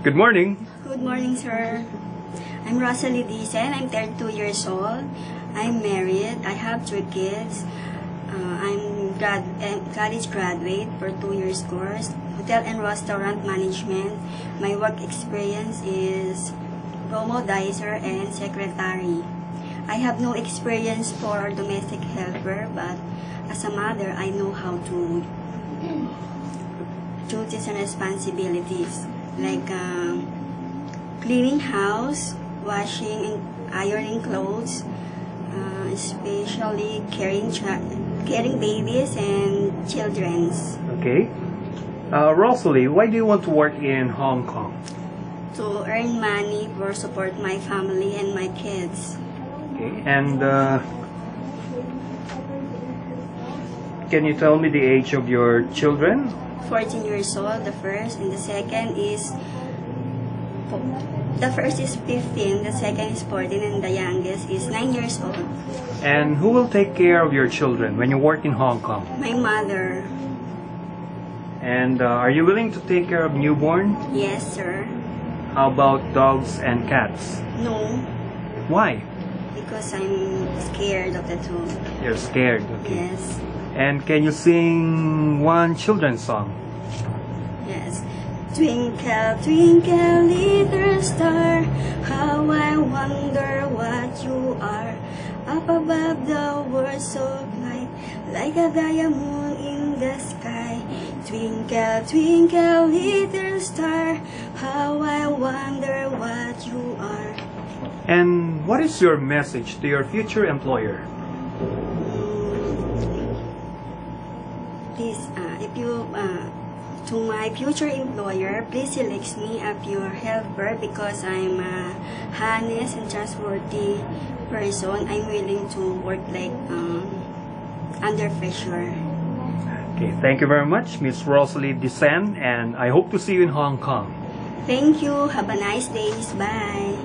Good morning. Good morning, sir. I'm Rosalie Dicen. I'm 32 years old. I'm married. I have 3 kids. I'm college graduate for 2 years course, hotel and restaurant management. My work experience is promo dicer and secretary. I have no experience for domestic helper, but as a mother, I know how to duties and responsibilities like cleaning house, washing and ironing clothes, especially caring babies and childrens. Okay. Rosalie, why do you want to work in Hong Kong? To earn money for support my family and my kids. Okay. And can you tell me the age of your children? 14 years old, the first, and the second is 15, the second is 14, and the youngest is 9 years old. And who will take care of your children when you work in Hong Kong? My mother. And are you willing to take care of newborn? Yes, sir. How about dogs and cats? No, Why? because I'm scared of the two. You're scared. Okay. Yes, And can you sing one children's song? yes. Twinkle, twinkle, little star, how I wonder what you are. Up above the world so bright, like a diamond in the sky. Twinkle, twinkle, little star, how I wonder what you are. And what is your message to your future employer? Please, to my future employer, please select me as your helper because I'm a honest and trustworthy person. I'm willing to work like under pressure. Okay, thank you very much, Miss Rosalie Dicen, and I hope to see you in Hong Kong. Thank you. Have a nice day. Bye.